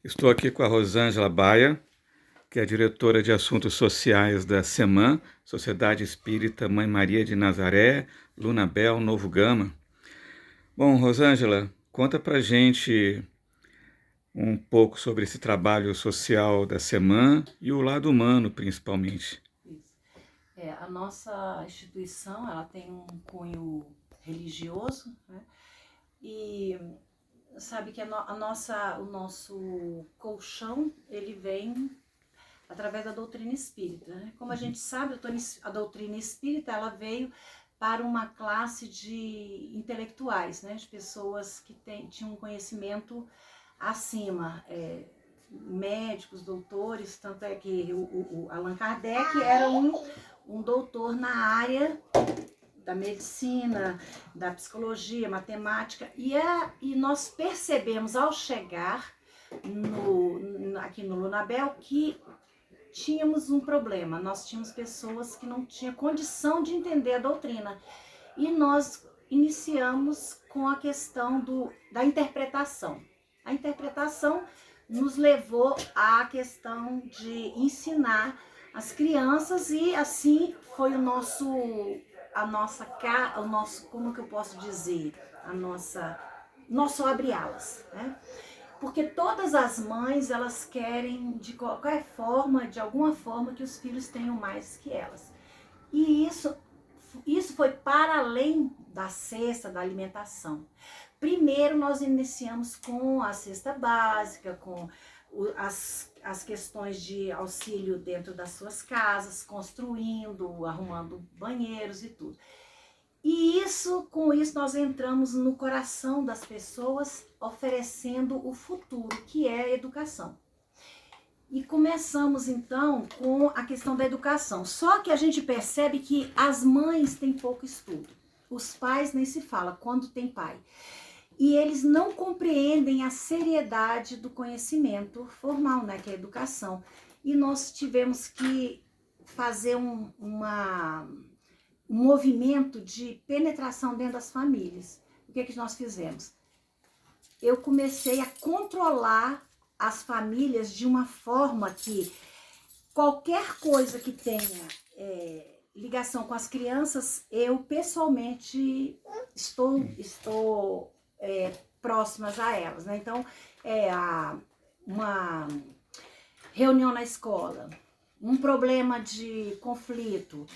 Estou aqui com a Rosângela Baia, que é diretora de Assuntos Sociais da SEMAN, Sociedade Espírita Mãe Maria de Nazaré, Lunabel, Novo Gama. Bom, Rosângela, conta pra gente um pouco sobre esse trabalho social da SEMAN e o lado humano, principalmente. Isso. A nossa instituição, ela tem um cunho religioso, né? E sabe que o nosso colchão, ele vem através da doutrina espírita, né? Como a gente sabe, a doutrina espírita, ela veio para uma classe de intelectuais, né? De pessoas que tinham um conhecimento acima, médicos, doutores, tanto é que o Allan Kardec era um doutor na área da medicina, da psicologia, matemática, e nós percebemos ao chegar aqui no Lunabel que tínhamos um problema, nós tínhamos pessoas que não tinham condição de entender a doutrina, e nós iniciamos com a questão da interpretação. A interpretação nos levou à questão de ensinar as crianças, e assim foi o nosso, como que eu posso dizer, nosso abre-alas, né? Porque todas as mães, elas querem de qualquer forma, de alguma forma, que os filhos tenham mais que elas. E isso foi para além da cesta, da alimentação. Primeiro nós iniciamos com a cesta básica, com as questões de auxílio dentro das suas casas, construindo, arrumando banheiros e tudo. E com isso nós entramos no coração das pessoas, oferecendo o futuro, que é a educação. E começamos então com a questão da educação. Só que a gente percebe que as mães têm pouco estudo. Os pais nem se fala, quando tem pai. E eles não compreendem a seriedade do conhecimento formal, né, que é a educação. E nós tivemos que fazer um movimento de penetração dentro das famílias. O que nós fizemos? Eu comecei a controlar as famílias de uma forma que qualquer coisa que tenha ligação com as crianças, eu pessoalmente estou próximas a elas, né? Então, uma reunião na escola, um problema de conflito,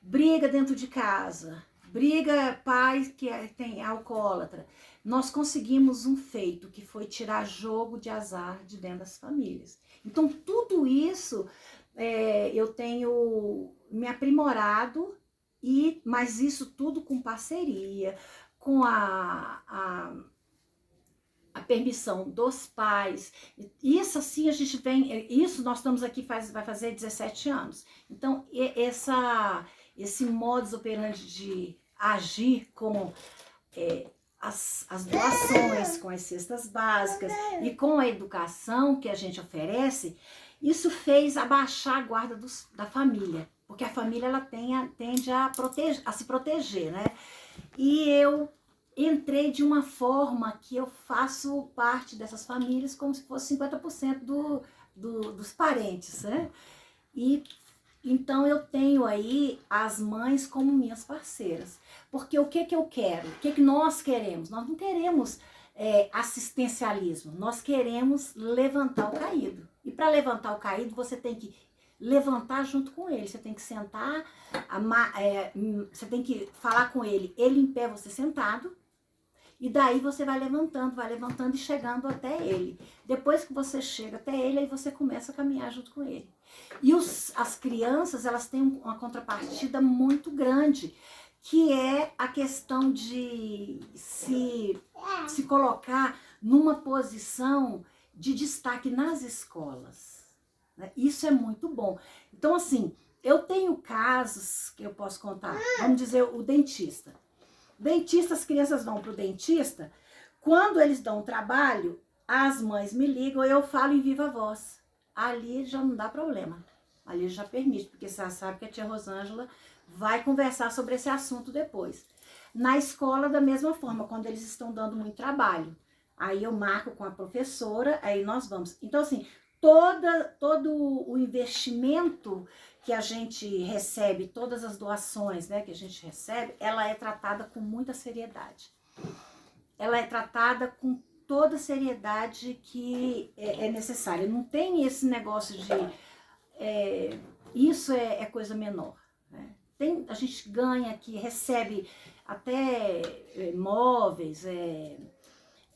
briga dentro de casa, briga pai que tem alcoólatra. Nós conseguimos um feito, que foi tirar jogo de azar de dentro das famílias. Então, tudo isso eu tenho me aprimorado, mas isso tudo com parceria, com a permissão dos pais. Isso assim, a gente vem, isso nós estamos aqui, vai fazer 17 anos. Então, esse modus operandi de agir com as doações, com as cestas básicas e com a educação que a gente oferece, isso fez abaixar a guarda da família, porque a família ela tende a se proteger, né? E eu entrei de uma forma que eu faço parte dessas famílias como se fosse 50% dos parentes, né? E então eu tenho aí as mães como minhas parceiras. Porque o que eu quero? O que nós queremos? Nós não queremos assistencialismo, nós queremos levantar o caído. E para levantar o caído, você tem que levantar junto com ele, você tem que sentar, você tem que falar com ele em pé, você sentado, e daí você vai levantando e chegando até ele. Depois que você chega até ele, aí você começa a caminhar junto com ele. E as crianças, elas têm uma contrapartida muito grande, que é a questão de se colocar numa posição de destaque nas escolas. Isso é muito bom. Então, assim, eu tenho casos que eu posso contar. Vamos dizer, o dentista. Dentista, as crianças vão para o dentista, quando eles dão trabalho, as mães me ligam e eu falo em viva voz. Ali já não dá problema, ali já permite, porque você sabe que a tia Rosângela vai conversar sobre esse assunto depois. Na escola, da mesma forma, quando eles estão dando muito trabalho, Aí eu marco com a professora, aí nós vamos. Então, assim, todo o investimento que a gente recebe, todas as doações, né, que a gente recebe, ela é tratada com muita seriedade. Ela é tratada com toda a seriedade que é necessária. Não tem esse negócio de isso é coisa menor. Né? A gente ganha aqui, recebe até móveis,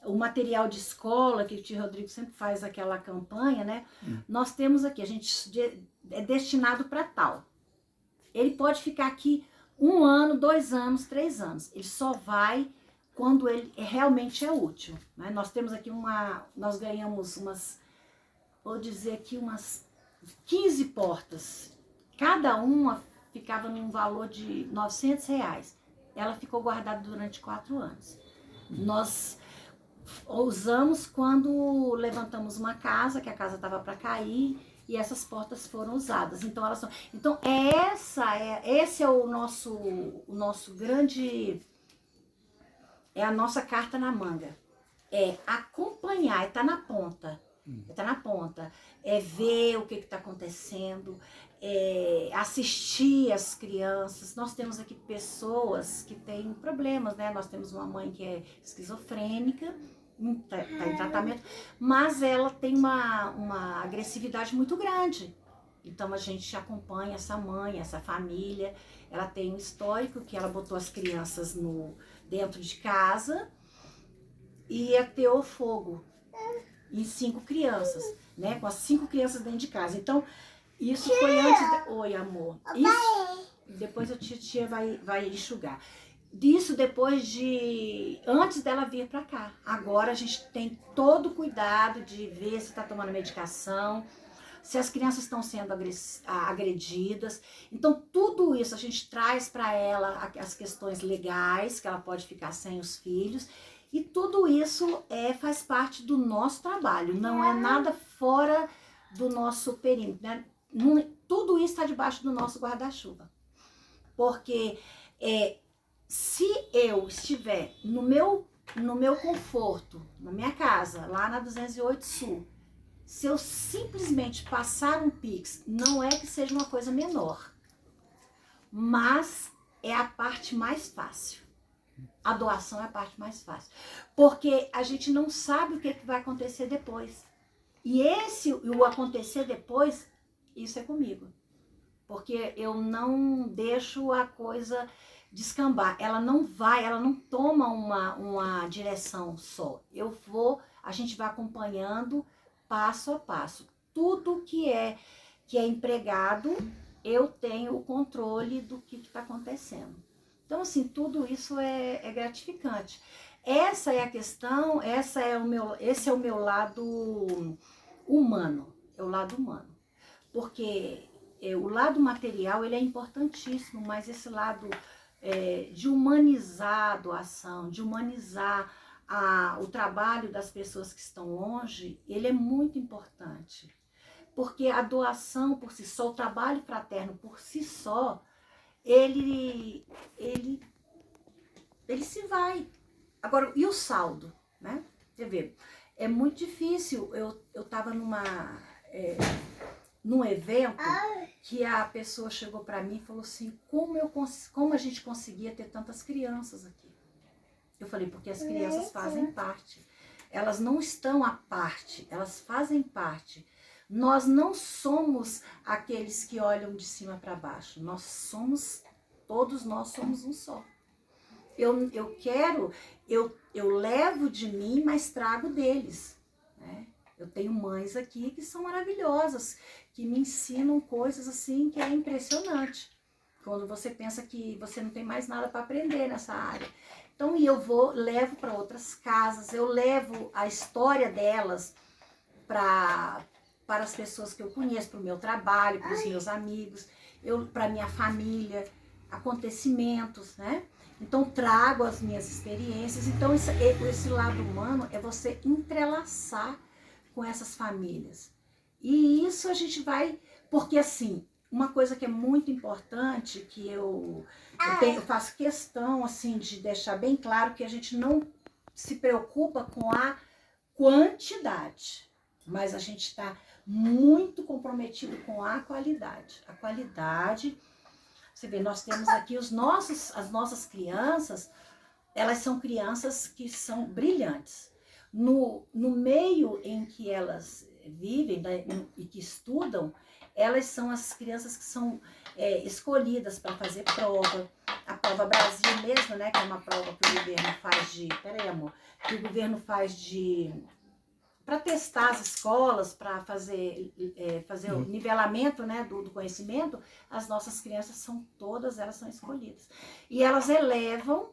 o material de escola, que o tio Rodrigo sempre faz aquela campanha, né? Nós temos aqui, a gente é destinado para tal. Ele pode ficar aqui 1 ano, 2 anos, 3 anos. Ele só vai quando ele realmente é útil. Né? Nós temos aqui nós ganhamos vou dizer aqui umas 15 portas. Cada uma ficava num valor de R$ 900. Ela ficou guardada durante 4 anos. Nós usamos quando levantamos uma casa, que a casa estava para cair, e essas portas foram usadas. Então, esse é o nosso grande, é a nossa carta na manga. É acompanhar, é estar na ponta. Está na ponta, é ver o que está acontecendo, assistir as crianças. Nós temos aqui pessoas que têm problemas, né? Nós temos uma mãe que é esquizofrênica, está em tratamento, mas ela tem uma agressividade muito grande. Então a gente acompanha essa mãe, essa família. Ela tem um histórico que ela botou as crianças dentro de casa e ateou fogo em 5 crianças, né? Com as 5 crianças dentro de casa. Então, isso foi antes... Oi, amor. Isso... Depois a tia vai enxugar. Isso antes dela vir pra cá. Agora a gente tem todo o cuidado de ver se tá tomando medicação, se as crianças estão sendo agredidas. Então, tudo isso a gente traz para ela as questões legais, que ela pode ficar sem os filhos. E tudo isso faz parte do nosso trabalho, não é nada fora do nosso perímetro, né? Tudo isso está debaixo do nosso guarda-chuva. Porque se eu estiver no meu conforto, na minha casa, lá na 208 Sul, se eu simplesmente passar um Pix, não é que seja uma coisa menor, mas é a parte mais fácil. A doação é a parte mais fácil. Porque a gente não sabe o que vai acontecer depois. E o acontecer depois, isso é comigo. Porque eu não deixo a coisa descambar. Ela não toma uma direção só. A gente vai acompanhando passo a passo. Tudo que é empregado, eu tenho o controle do que está acontecendo. Então, assim, tudo isso é gratificante. Essa é a questão, esse é o meu lado humano, é o lado humano. Porque o lado material, ele é importantíssimo, mas esse lado de humanizar a doação, de humanizar o trabalho das pessoas que estão longe, ele é muito importante. Porque a doação por si só, o trabalho fraterno por si só, ele se vai. Agora, e o saldo, né? Você vê, é muito difícil. Eu estava num evento que a pessoa chegou para mim e falou assim, como a gente conseguia ter tantas crianças aqui? Eu falei, porque as crianças fazem parte. Elas não estão à parte, elas fazem parte. Nós não somos aqueles que olham de cima para baixo. Todos nós somos um só. Eu levo de mim, mas trago deles. Né? Eu tenho mães aqui que são maravilhosas, que me ensinam coisas assim que é impressionante. Quando você pensa que você não tem mais nada para aprender nessa área. Então, levo para outras casas, eu levo a história delas para as pessoas que eu conheço, para o meu trabalho, para os meus amigos, para minha família, acontecimentos, né? Então, trago as minhas experiências. Então, esse lado humano é você entrelaçar com essas famílias. E isso a gente vai... Porque, assim, uma coisa que é muito importante, que eu faço questão, assim, de deixar bem claro, que a gente não se preocupa com a quantidade, mas a gente está muito comprometido com a qualidade. A qualidade, você vê, nós temos aqui as nossas crianças, elas são crianças que são brilhantes. No meio em que elas vivem, né, e que estudam, elas são as crianças que são escolhidas para fazer prova. A prova Brasil mesmo, né, que é uma prova que o governo faz de... Peraí, amor. Que o governo faz para testar as escolas, para fazer o nivelamento, né, do conhecimento. As nossas crianças são todas, elas são escolhidas. E elas elevam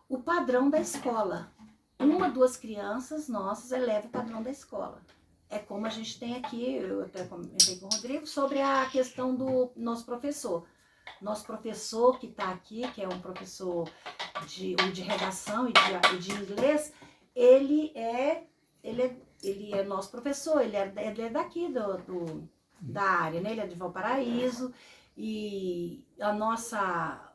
o padrão da escola. 1, 2 crianças nossas elevam o padrão da escola. É como a gente tem aqui, eu até comentei com o Rodrigo, sobre a questão do nosso professor. Nosso professor que está aqui, que é um professor de redação e de inglês, ele é nosso professor, ele é daqui da área, né? Ele é de Valparaíso, e a nossa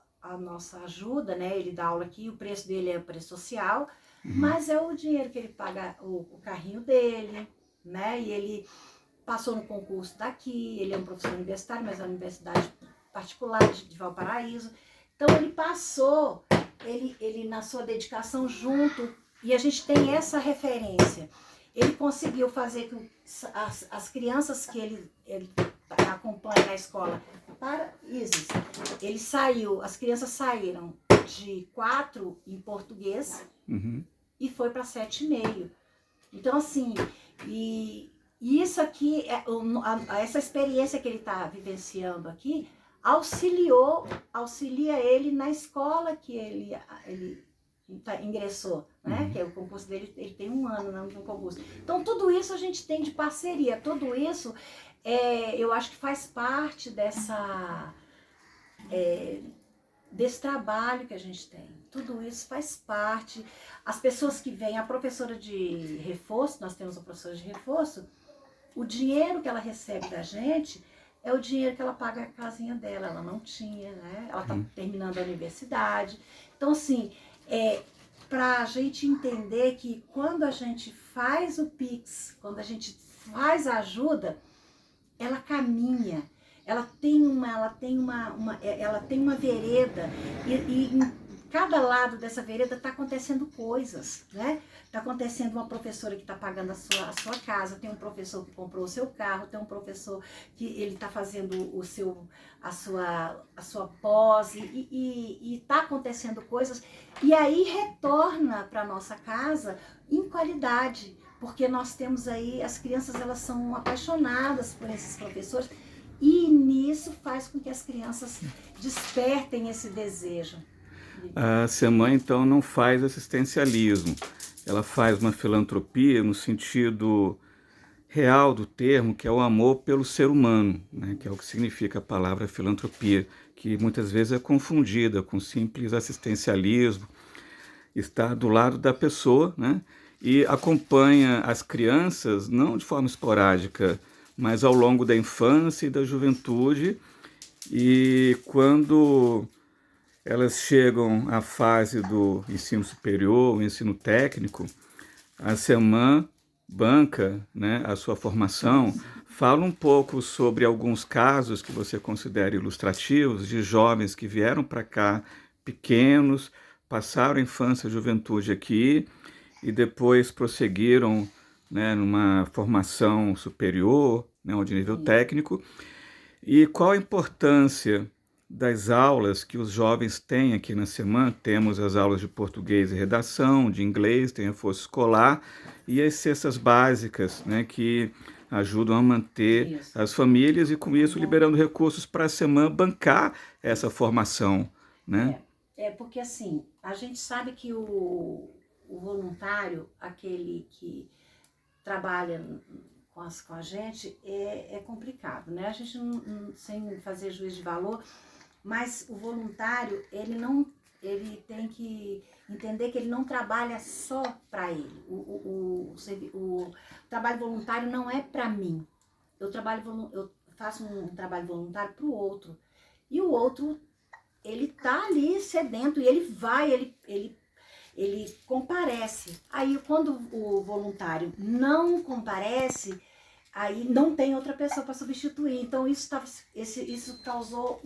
ajuda, né? Ele dá aula aqui, o preço dele é o preço social, mas é o dinheiro que ele paga o carrinho dele, né? E ele passou no concurso daqui, ele é um professor universitário, mas é uma universidade particular de Valparaíso. Então ele passou, ele na sua dedicação junto, e a gente tem essa referência. Ele conseguiu fazer com as crianças que ele acompanha na escola para Isis. Ele saiu, as crianças saíram de 4 em português e foi para 7,5. Então, assim, e isso aqui, essa experiência que ele está vivenciando aqui, auxilia ele na escola que ele ingressou, né? Que é o concurso dele, ele tem 1 ano no concurso. Então, tudo isso a gente tem de parceria, tudo isso eu acho que faz parte desse trabalho que a gente tem. Tudo isso faz parte. As pessoas que vêm, a professora de reforço, nós temos a professora de reforço, o dinheiro que ela recebe da gente é o dinheiro que ela paga a casinha dela. Ela não tinha, né? Ela está terminando a universidade. Então, assim, para a gente entender que quando a gente faz o Pix, quando a gente faz a ajuda, ela caminha, ela tem uma vereda, e em cada lado dessa vereda está acontecendo coisas, né? Está acontecendo uma professora que está pagando a sua casa, tem um professor que comprou o seu carro, tem um professor que ele está fazendo a sua pós, e está acontecendo coisas, e aí retorna para nossa casa em qualidade, porque nós temos aí, as crianças, elas são apaixonadas por esses professores, e nisso faz com que as crianças despertem esse desejo. A SEMAN, então, não faz assistencialismo. Ela faz uma filantropia no sentido real do termo, que é o amor pelo ser humano, né? Que é o que significa a palavra filantropia, que muitas vezes é confundida com simples assistencialismo. Está do lado da pessoa, né? E acompanha as crianças, não de forma esporádica, mas ao longo da infância e da juventude, e quando elas chegam à fase do ensino superior, o ensino técnico, a SEMAN banca, né, a sua formação. Fala um pouco sobre alguns casos que você considera ilustrativos, de jovens que vieram para cá pequenos, passaram a infância e juventude aqui e depois prosseguiram, né, numa formação superior, né, ou de nível técnico. E qual a importância das aulas que os jovens têm aqui na SEMAN? Temos as aulas de português e redação, de inglês, tem reforço escolar e as cestas básicas, né, que ajudam a manter as famílias e, com isso, liberando recursos para a SEMAN bancar essa formação, né? Porque assim, a gente sabe que o voluntário, aquele que trabalha com a gente, é complicado, né? A gente, sem fazer juízo de valor, mas o voluntário, ele tem que entender que ele não trabalha só para ele. O trabalho voluntário não é para mim. Eu faço um trabalho voluntário para o outro. E o outro, ele tá ali sedento, e ele vai, ele comparece. Aí quando o voluntário não comparece, aí não tem outra pessoa para substituir. Então isso causou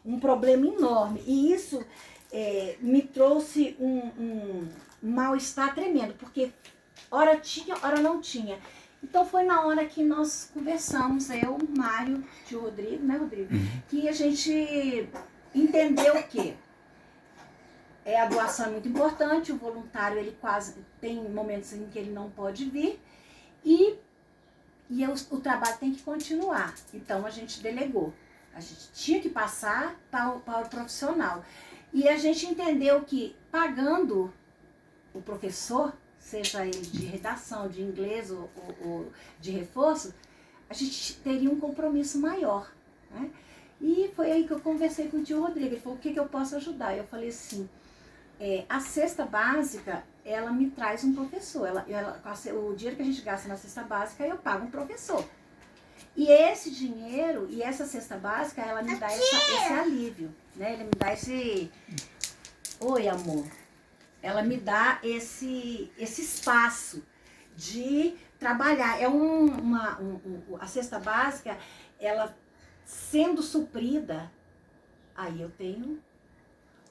um problema enorme. E isso me trouxe um mal-estar tremendo, porque hora tinha, hora não tinha. Então foi na hora que nós conversamos, eu, Mário, tio Rodrigo, né, Rodrigo? Que a gente entendeu que a doação é muito importante, o voluntário ele quase tem momentos em que ele não pode vir e o trabalho tem que continuar. Então a gente delegou. A gente tinha que passar para o profissional. E a gente entendeu que pagando o professor, seja ele de redação, de inglês ou de reforço, a gente teria um compromisso maior, né? E foi aí que eu conversei com o tio Rodrigo. Ele falou, o que eu posso ajudar? Eu falei assim, a cesta básica, ela me traz um professor. O dinheiro que a gente gasta na cesta básica, eu pago um professor. E esse dinheiro e essa cesta básica, ela me dá esse alívio, né? Ele me dá esse... Oi, amor. Ela me dá esse espaço de trabalhar. A cesta básica, ela sendo suprida, aí eu tenho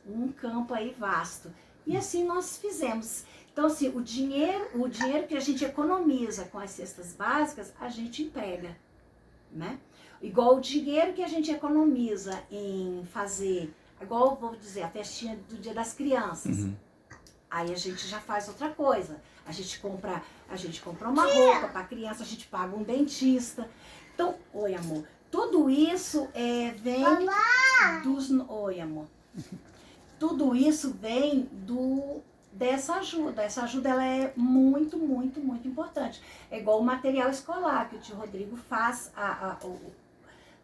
um campo aí vasto. E assim nós fizemos. Então, assim, o dinheiro que a gente economiza com as cestas básicas, a gente emprega, né? Igual o dinheiro que a gente economiza em fazer, igual eu vou dizer, a festinha do Dia das Crianças. Aí a gente já faz outra coisa. A gente compra uma roupa para a criança, a gente paga um dentista. Então, oi, amor. Tudo isso vem dos... Oi, amor. Tudo isso vem dessa ajuda. Essa ajuda ela é muito, muito, muito importante. É igual o material escolar que o tio Rodrigo faz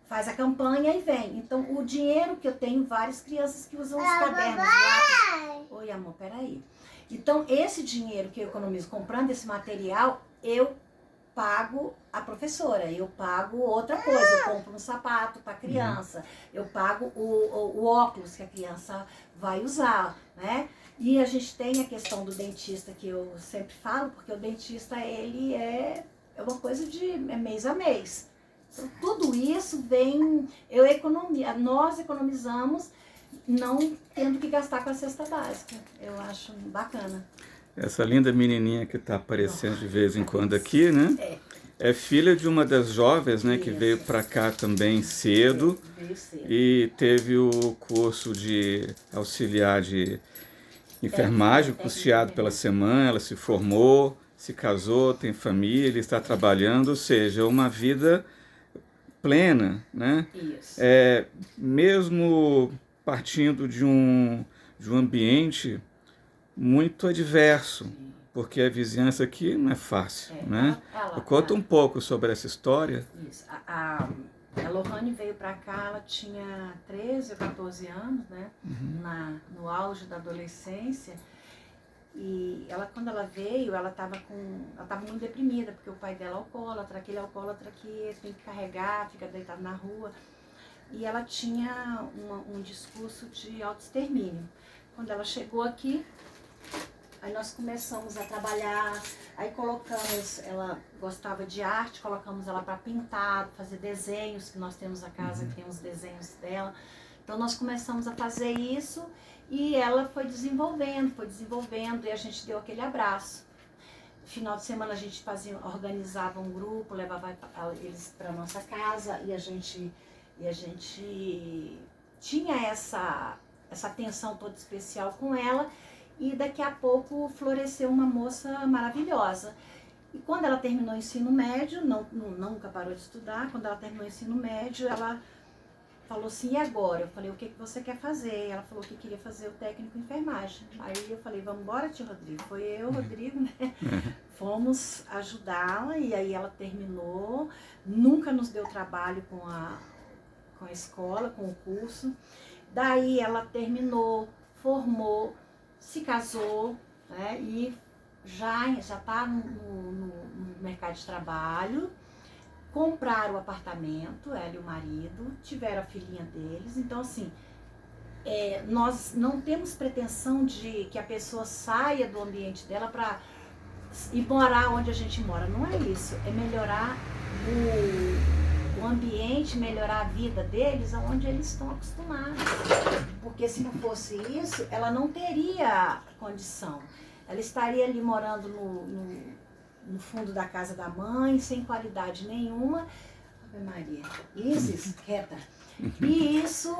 faz a campanha e vem. Então, o dinheiro que eu tenho, várias crianças que usam os cadernos, lápis. Oi, amor, peraí. Então, esse dinheiro que eu economizo comprando esse material, eu pago a professora, eu pago outra coisa, eu compro um sapato para a criança, eu pago o óculos que a criança vai usar, né? E a gente tem a questão do dentista que eu sempre falo, porque o dentista, ele é uma coisa de mês a mês. Então, tudo isso vem, nós economizamos não tendo que gastar com a cesta básica. Eu acho bacana. Essa linda menininha que está aparecendo de vez em quando aqui, né? É filha de uma das jovens, né? Que veio para cá também cedo. Veio cedo. E teve o curso de auxiliar de enfermagem, custeado pela semana. Ela se formou, se casou, tem família, está trabalhando, ou seja, uma vida plena, né? Isso. Mesmo partindo de um ambiente muito adverso, porque a vizinhança aqui não é fácil, né? Conta um pouco sobre essa história. Isso. A Lohane veio para cá, ela tinha 13 ou 14 anos, né? No auge da adolescência. E quando ela veio, ela estava muito deprimida, porque o pai dela é alcoólatra, aquele alcoólatra que tem que carregar, fica deitado na rua. E ela tinha um discurso de autoextermínio. Quando ela chegou aqui, aí nós começamos a trabalhar, aí ela gostava de arte, colocamos ela para pintar, fazer desenhos, que nós temos a casa que tem os desenhos dela. Então nós começamos a fazer isso e ela foi desenvolvendo e a gente deu aquele abraço. No final de semana a gente organizava um grupo, levava eles para nossa casa e a gente tinha essa atenção toda especial com ela. E daqui a pouco floresceu uma moça maravilhosa. E quando ela terminou o ensino médio, nunca parou de estudar, quando ela terminou o ensino médio, ela falou assim, e agora? Eu falei, o que você quer fazer? Ela falou que queria fazer o técnico em enfermagem. Aí eu falei, vamos embora, tio Rodrigo. Foi eu, Rodrigo, né? Fomos ajudá-la e aí ela terminou. Nunca nos deu trabalho com a escola, com o curso. Daí ela terminou, formou, se casou, né, e já está no mercado de trabalho, compraram o apartamento, ela e o marido, tiveram a filhinha deles. Então, assim, nós não temos pretensão de que a pessoa saia do ambiente dela para ir morar onde a gente mora. Não é isso. É melhorar o ambiente, melhorar a vida deles aonde eles estão acostumados. Porque se não fosse isso, ela não teria condição. Ela estaria ali morando no fundo da casa da mãe, sem qualidade nenhuma. Ave Maria, Isis, reta. E isso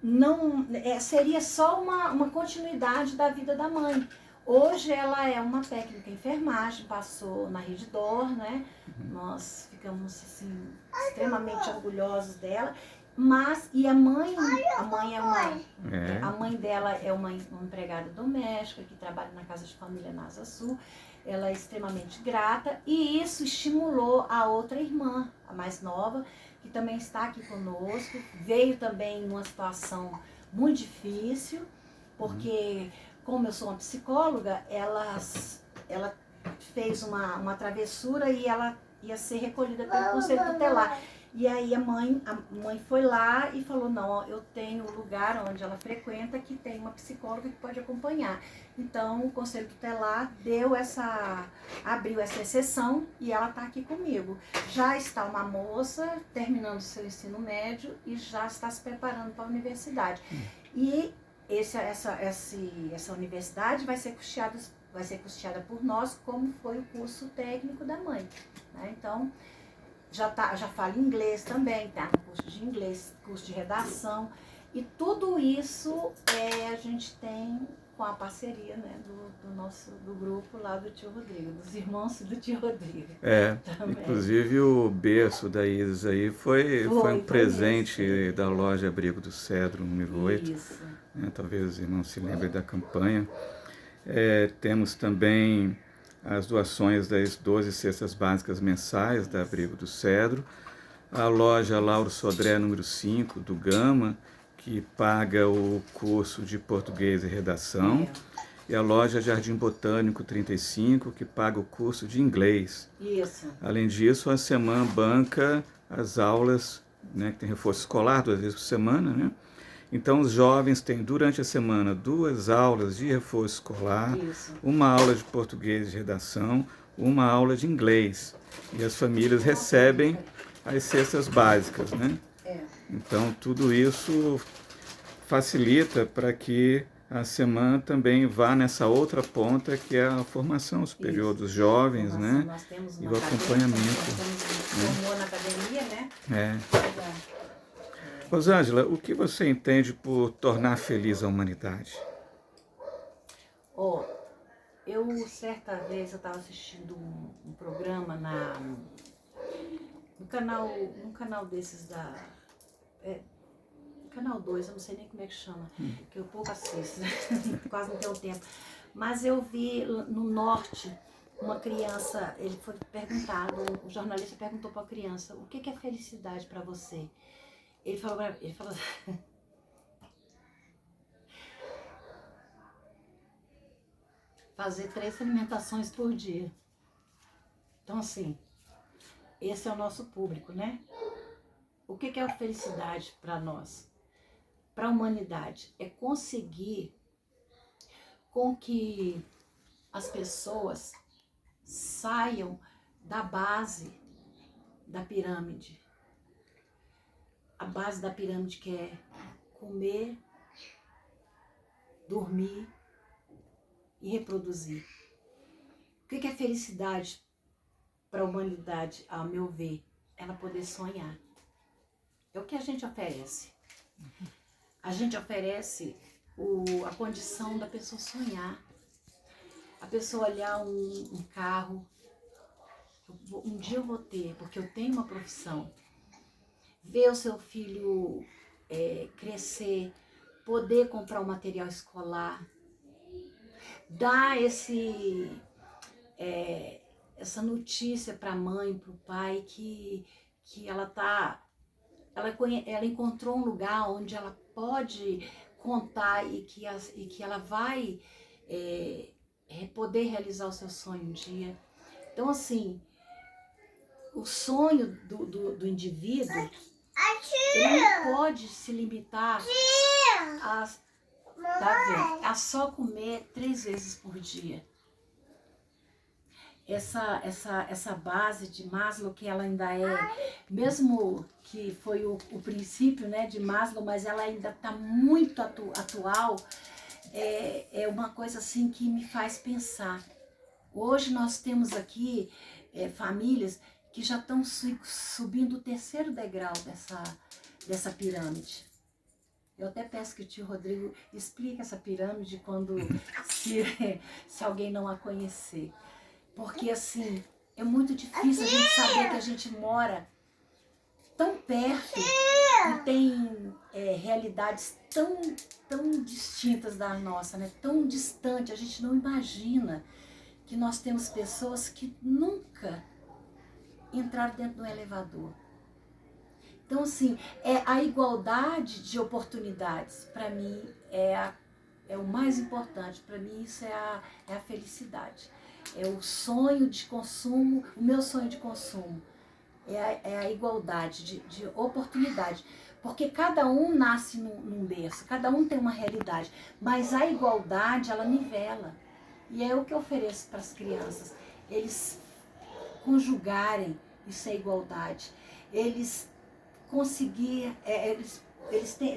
não seria só uma continuidade da vida da mãe. Hoje ela é uma técnica em enfermagem, passou na Rede D'Or, né? Nós ficamos assim, extremamente orgulhosos dela. E a mãe a mãe dela é uma empregada doméstica que trabalha na casa de família na Asa Sul. Ela é extremamente grata e isso estimulou a outra irmã, a mais nova, que também está aqui conosco. Veio também numa situação muito difícil, porque como eu sou uma psicóloga, ela fez uma travessura e ela ia ser recolhida pelo Conselho Tutelar. E aí a mãe foi lá e falou, não, eu tenho um lugar onde ela frequenta que tem uma psicóloga que pode acompanhar. Então o Conselho Tutelar abriu essa exceção e ela está aqui comigo. Já está uma moça terminando seu ensino médio e já está se preparando para a universidade. E essa universidade vai ser custeada por nós, como foi o curso técnico da mãe, né? Então, já fala inglês também, tá no curso de inglês, curso de redação, e tudo isso a gente tem com a parceria, né, do grupo lá do tio Rodrigo, dos irmãos do tio Rodrigo. Inclusive o berço da Isis aí foi um presente da loja Abrigo do Cedro, número 8. Isso. Talvez os irmãos se lembrem da campanha. Temos também as doações das 12 cestas básicas mensais da Abrigo do Cedro, a loja Lauro Sodré, número 5, do Gama, que paga o curso de português e redação, e a loja Jardim Botânico 35, que paga o curso de inglês. Isso. Além disso, a SEMAN banca as aulas, né, que tem reforço escolar 2 vezes por semana, né? Então, os jovens têm, durante a semana, 2 aulas de reforço escolar, uma aula de português e redação, uma aula de inglês. E as famílias recebem as cestas básicas, né? Então, tudo isso facilita para que a SEMAN também vá nessa outra ponta, que é a formação superior dos jovens, né? Nós temos e o acompanhamento. Formou na academia, né? Rosângela, o que você entende por tornar feliz a humanidade? Eu certa vez eu estava assistindo um programa no canal desses canal 2, eu não sei nem como é que chama, que eu pouco assisto, quase não tenho tempo. Mas eu vi no norte uma criança, ele foi perguntado, o jornalista perguntou para a criança, o que é felicidade para você? Ele falou fazer 3 alimentações por dia. Então assim, esse é o nosso público, né? O que é a felicidade para nós? Para a humanidade? É conseguir com que as pessoas saiam da base da pirâmide. A base da pirâmide que é comer, dormir e reproduzir. O que é felicidade para a humanidade, ao meu ver? Ela poder sonhar. É o que a gente oferece. A gente oferece a condição da pessoa sonhar. A pessoa olhar um carro. Um dia eu vou ter, porque eu tenho uma profissão. Ver o seu filho crescer, poder comprar um material escolar, dar essa notícia para a mãe, para o pai, que ela encontrou um lugar onde ela pode contar e que ela vai poder realizar o seu sonho um dia. Então, assim, o sonho do indivíduo, ele não pode se limitar Tá vendo? A só comer 3 vezes por dia. Essa base de Maslow, que ela ainda é, mesmo que foi o princípio, né, de Maslow, mas ela ainda está muito atual, é uma coisa assim que me faz pensar. Hoje nós temos aqui famílias que já estão subindo o 3º degrau dessa pirâmide. Eu até peço que o tio Rodrigo explique essa pirâmide quando se alguém não a conhecer. Porque assim, é muito difícil a gente saber que a gente mora tão perto e tem realidades tão distintas da nossa, né? Tão distante, a gente não imagina que nós temos pessoas que nunca entraram dentro de um elevador. Então, assim, a igualdade de oportunidades, para mim, é o mais importante. Para mim, isso é a felicidade. É o sonho de consumo, o meu sonho de consumo. É a igualdade de oportunidade. Porque cada um nasce num berço, cada um tem uma realidade. Mas a igualdade, ela nivela. E é o que eu ofereço para as crianças. Eles conjugarem isso é igualdade. Eles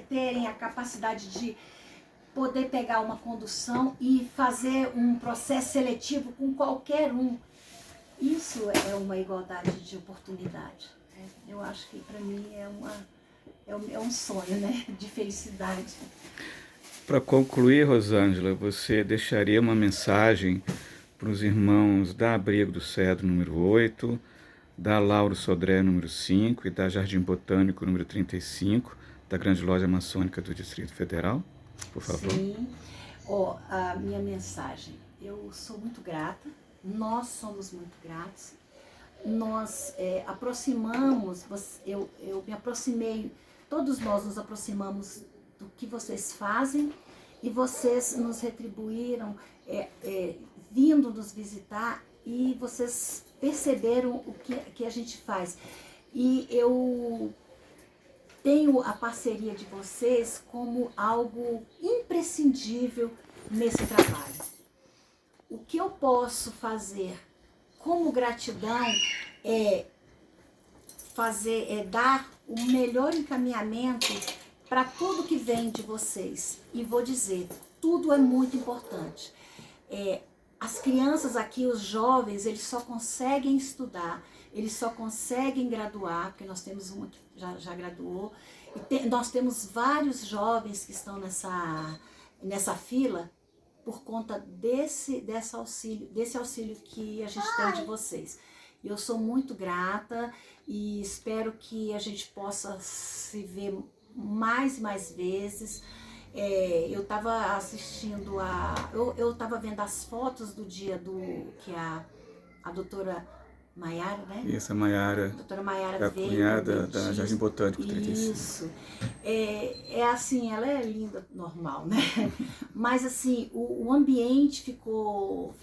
terem a capacidade de poder pegar uma condução e fazer um processo seletivo com qualquer um. Isso é uma igualdade de oportunidade. Eu acho que para mim é um sonho, né, de felicidade. Para concluir, Rosângela, você deixaria uma mensagem para os irmãos da Abrigo do Cedro número 8, da Lauro Sodré número 5 e da Jardim Botânico número 35, da Grande Loja Maçônica do Distrito Federal, por favor? Sim. A minha mensagem, eu sou muito grata, nós somos muito gratos, nós aproximamos, eu me aproximei, todos nós nos aproximamos do que vocês fazem e vocês nos retribuíram vindo nos visitar e vocês perceberam o que a gente faz. E eu tenho a parceria de vocês como algo imprescindível nesse trabalho. O que eu posso fazer como gratidão é dar o melhor encaminhamento para tudo que vem de vocês. E vou dizer, tudo é muito importante. As crianças aqui, os jovens, eles só conseguem estudar, eles só conseguem graduar, porque nós temos uma que já graduou, e nós temos vários jovens que estão nessa fila por conta desse auxílio que a gente tem de vocês. Eu sou muito grata e espero que a gente possa se ver mais e mais vezes. Eu estava assistindo eu estava vendo as fotos do dia que a doutora Maiara, né? Isso, a Maiara. A doutora Maiara é a veio. cunhada da Jardim Botânico 35. Isso. Assim, ela é linda, normal, né? Mas assim, o ambiente ficou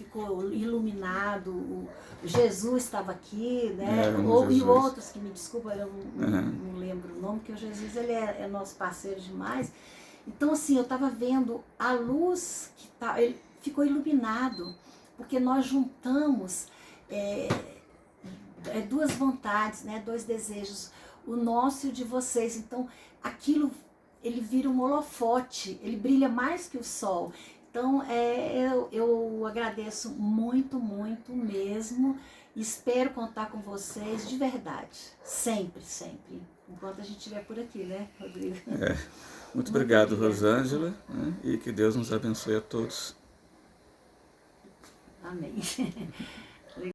iluminado, o Jesus estava aqui, né? E outros que me desculpa, eu não lembro o nome, porque o Jesus ele é nosso parceiro demais. Então assim, eu estava vendo a luz ele ficou iluminado, porque nós juntamos duas vontades, né? 2 desejos, o nosso e o de vocês. Então aquilo, ele vira um holofote, ele brilha mais que o sol. Então eu agradeço muito, muito mesmo. Espero contar com vocês de verdade, sempre, sempre, enquanto a gente estiver por aqui, né, Rodrigo? Muito obrigado, Rosângela, né? E que Deus nos abençoe a todos. Amém.